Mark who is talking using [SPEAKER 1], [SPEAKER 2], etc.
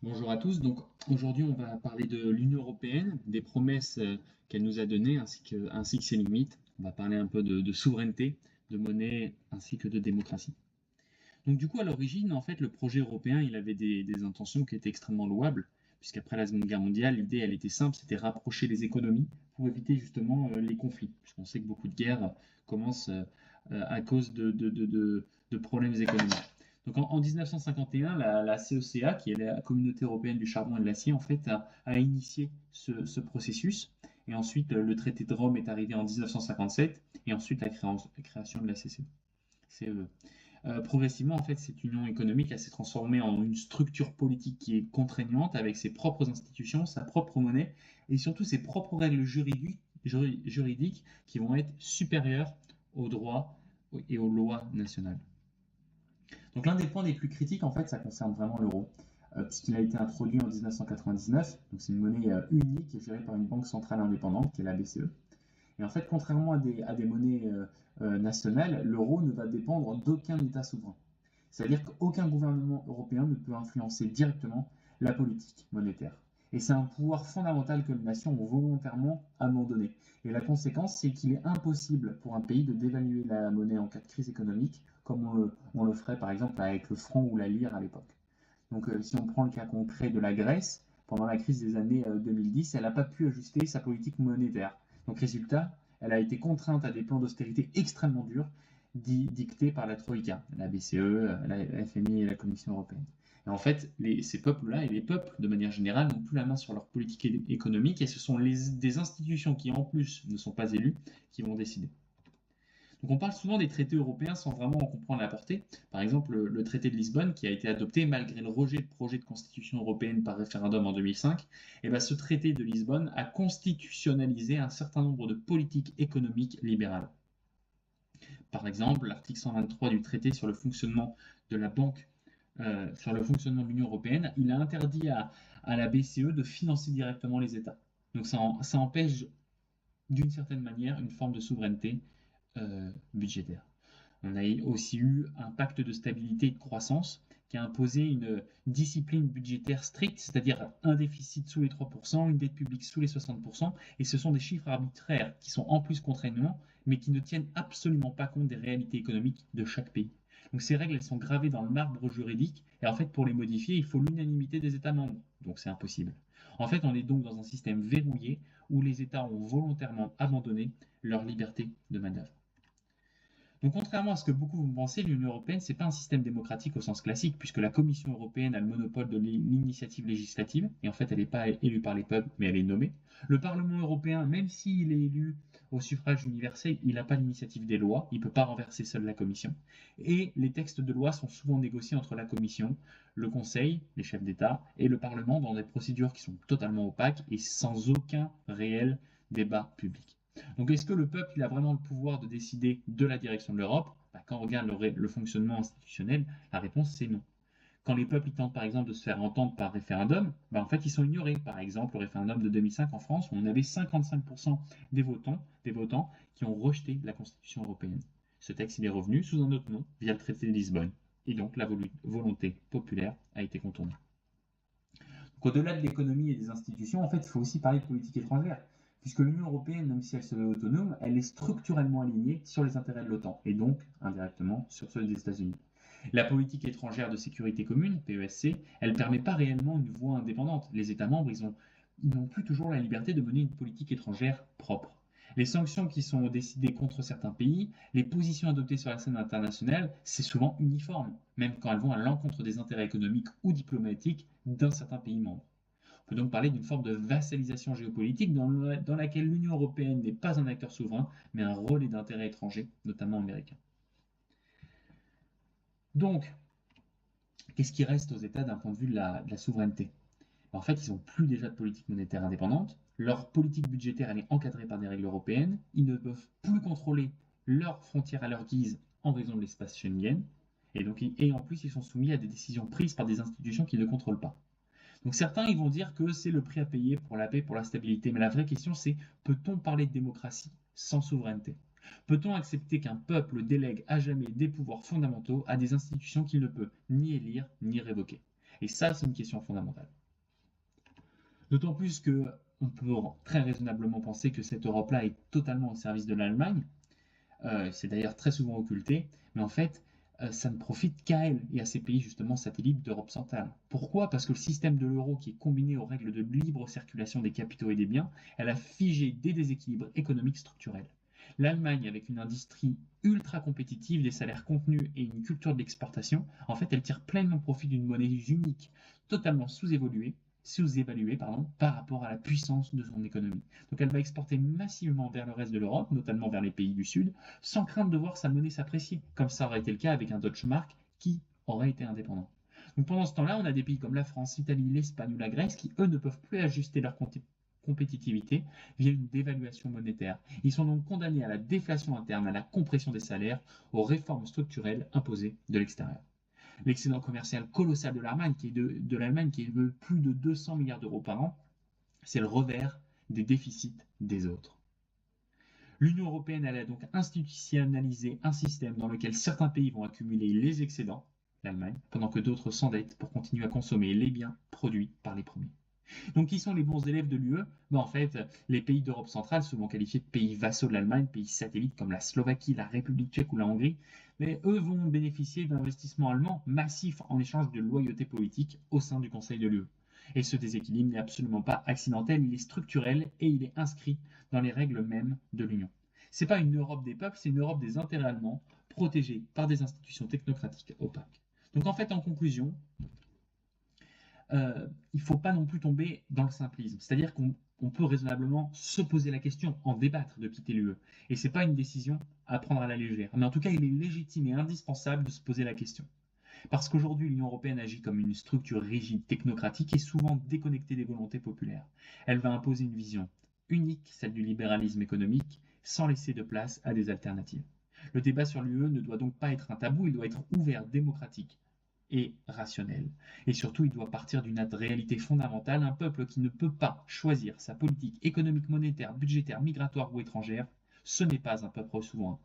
[SPEAKER 1] Bonjour à tous. Donc aujourd'hui, on va parler de l'Union européenne, des promesses qu'elle nous a données ainsi que ses limites. On va parler un peu de souveraineté, de monnaie ainsi que de démocratie. Donc du coup, à l'origine, en fait, le projet européen, il avait des intentions qui étaient extrêmement louables, puisqu'après la Seconde Guerre mondiale, l'idée, elle était simple, c'était rapprocher les économies pour éviter justement les conflits, puisqu'on sait que beaucoup de guerres commencent à cause de problèmes économiques. Donc en 1951, la CECA, qui est la Communauté européenne du charbon et de l'acier, en fait, a initié ce processus. Et ensuite, le traité de Rome est arrivé en 1957, et ensuite la création de la CE. Progressivement, en fait, cette union économique elle s'est transformée en une structure politique qui est contraignante avec ses propres institutions, sa propre monnaie et surtout ses propres règles juridiques qui vont être supérieures aux droits et aux lois nationales. Donc l'un des points les plus critiques, en fait, ça concerne vraiment l'euro, puisqu'il a été introduit en 1999. Donc c'est une monnaie unique et gérée par une banque centrale indépendante qui est la BCE. Et en fait, contrairement à des monnaies nationales, l'euro ne va dépendre d'aucun État souverain. C'est-à-dire qu'aucun gouvernement européen ne peut influencer directement la politique monétaire. Et c'est un pouvoir fondamental que les nations ont volontairement abandonné. Et la conséquence, c'est qu'il est impossible pour un pays de dévaluer la monnaie en cas de crise économique, comme on le ferait par exemple avec le franc ou la lire à l'époque. Donc si on prend le cas concret de la Grèce, pendant la crise des années 2010, elle n'a pas pu ajuster sa politique monétaire. Donc résultat, elle a été contrainte à des plans d'austérité extrêmement durs, dictés par la Troïka, la BCE, la FMI et la Commission européenne. Et en fait, ces peuples-là et les peuples, de manière générale, n'ont plus la main sur leur politique économique et ce sont des institutions qui, en plus, ne sont pas élues, qui vont décider. Donc on parle souvent des traités européens sans vraiment en comprendre la portée. Par exemple, le traité de Lisbonne, qui a été adopté malgré le rejet de projet de constitution européenne par référendum en 2005, et ben ce traité de Lisbonne a constitutionnalisé un certain nombre de politiques économiques libérales. Par exemple, l'article 123 du traité sur le fonctionnement de la banque, sur le fonctionnement de l'Union européenne, il a interdit à la BCE de financer directement les États. Donc ça empêche d'une certaine manière une forme de souveraineté budgétaire. On a aussi eu un pacte de stabilité et de croissance qui a imposé une discipline budgétaire stricte, c'est-à-dire un déficit sous les 3%, une dette publique sous les 60%, et ce sont des chiffres arbitraires qui sont en plus contraignants, mais qui ne tiennent absolument pas compte des réalités économiques de chaque pays. Donc ces règles, elles sont gravées dans le marbre juridique, et en fait, pour les modifier, il faut l'unanimité des États membres, donc c'est impossible. En fait, on est donc dans un système verrouillé où les États ont volontairement abandonné leur liberté de manœuvre. Donc, contrairement à ce que beaucoup vont penser, l'Union européenne, ce n'est pas un système démocratique au sens classique, puisque la Commission européenne a le monopole de l'initiative législative, et en fait, elle n'est pas élue par les peuples, mais elle est nommée. Le Parlement européen, même s'il est élu au suffrage universel, il n'a pas l'initiative des lois, il ne peut pas renverser seule la Commission. Et les textes de loi sont souvent négociés entre la Commission, le Conseil, les chefs d'État, et le Parlement dans des procédures qui sont totalement opaques et sans aucun réel débat public. Donc est-ce que le peuple il a vraiment le pouvoir de décider de la direction de l'Europe? Quand on regarde le fonctionnement institutionnel, la réponse c'est non. Quand les peuples ils tentent par exemple de se faire entendre par référendum, en fait ils sont ignorés. Par exemple, au référendum de 2005 en France, où on avait 55% des votants qui ont rejeté la Constitution européenne. Ce texte il est revenu sous un autre nom via le traité de Lisbonne. Et donc la volonté populaire a été contournée. Donc au-delà de l'économie et des institutions, en fait, il faut aussi parler de politique étrangère puisque l'Union européenne, même si elle se veut autonome, elle est structurellement alignée sur les intérêts de l'OTAN, et donc, indirectement, sur ceux des États-Unis. La politique étrangère de sécurité commune, PESC, elle ne permet pas réellement une voie indépendante. Les États membres, ils n'ont plus toujours la liberté de mener une politique étrangère propre. Les sanctions qui sont décidées contre certains pays, les positions adoptées sur la scène internationale, c'est souvent uniforme, même quand elles vont à l'encontre des intérêts économiques ou diplomatiques d'un certain pays membre. On peut donc parler d'une forme de vassalisation géopolitique dans laquelle l'Union européenne n'est pas un acteur souverain, mais un relais d'intérêts étrangers, notamment américains. Donc, qu'est-ce qui reste aux États d'un point de vue de la souveraineté? En fait, ils n'ont plus déjà de politique monétaire indépendante, leur politique budgétaire elle est encadrée par des règles européennes, ils ne peuvent plus contrôler leurs frontières à leur guise en raison de l'espace Schengen, et en plus ils sont soumis à des décisions prises par des institutions qu'ils ne contrôlent pas. Donc certains ils vont dire que c'est le prix à payer pour la paix, pour la stabilité, mais la vraie question c'est peut-on parler de démocratie sans souveraineté? Peut-on accepter qu'un peuple délègue à jamais des pouvoirs fondamentaux à des institutions qu'il ne peut ni élire ni révoquer? Et ça, c'est une question fondamentale. D'autant plus que on peut très raisonnablement penser que cette Europe-là est totalement au service de l'Allemagne. C'est d'ailleurs très souvent occulté, mais en fait, ça ne profite qu'à elle et à ces pays justement satellites d'Europe centrale. Pourquoi? Parce que le système de l'euro, qui est combiné aux règles de libre circulation des capitaux et des biens, elle a figé des déséquilibres économiques structurels. L'Allemagne, avec une industrie ultra compétitive, des salaires contenus et une culture de l'exportation, en fait, elle tire pleinement profit d'une monnaie unique, totalement sous-évaluée par rapport à la puissance de son économie. Donc elle va exporter massivement vers le reste de l'Europe, notamment vers les pays du Sud, sans crainte de voir sa monnaie s'apprécier, comme ça aurait été le cas avec un Deutsche Mark qui aurait été indépendant. Donc pendant ce temps-là, on a des pays comme la France, l'Italie, l'Espagne ou la Grèce qui, eux, ne peuvent plus ajuster leur compétitivité via une dévaluation monétaire. Ils sont donc condamnés à la déflation interne, à la compression des salaires, aux réformes structurelles imposées de l'extérieur. L'excédent commercial colossal de l'Allemagne, qui est de plus de 200 milliards d'euros par an, c'est le revers des déficits des autres. L'Union européenne, elle a donc institutionnalisé un système dans lequel certains pays vont accumuler les excédents, l'Allemagne, pendant que d'autres s'endettent pour continuer à consommer les biens produits par les premiers. Donc, qui sont les bons élèves de l'UE? En fait, les pays d'Europe centrale, souvent qualifiés de pays vassaux de l'Allemagne, pays satellites comme la Slovaquie, la République tchèque ou la Hongrie, mais eux vont bénéficier d'investissements allemands massifs en échange de loyauté politique au sein du Conseil de l'UE. Et ce déséquilibre n'est absolument pas accidentel, il est structurel et il est inscrit dans les règles mêmes de l'Union. Ce n'est pas une Europe des peuples, c'est une Europe des intérêts allemands, protégée par des institutions technocratiques opaques. Donc en fait, en conclusion, il ne faut pas non plus tomber dans le simplisme. C'est-à-dire qu'on peut raisonnablement se poser la question, en débattre de quitter l'UE. Et ce n'est pas une décision à prendre à la légère. Mais en tout cas, il est légitime et indispensable de se poser la question. Parce qu'aujourd'hui, l'Union européenne agit comme une structure rigide, technocratique et souvent déconnectée des volontés populaires. Elle va imposer une vision unique, celle du libéralisme économique, sans laisser de place à des alternatives. Le débat sur l'UE ne doit donc pas être un tabou, il doit être ouvert, démocratique et rationnel. Et surtout, il doit partir d'une réalité fondamentale. Un peuple qui ne peut pas choisir sa politique économique, monétaire, budgétaire, migratoire ou étrangère, ce n'est pas un peuple souverain,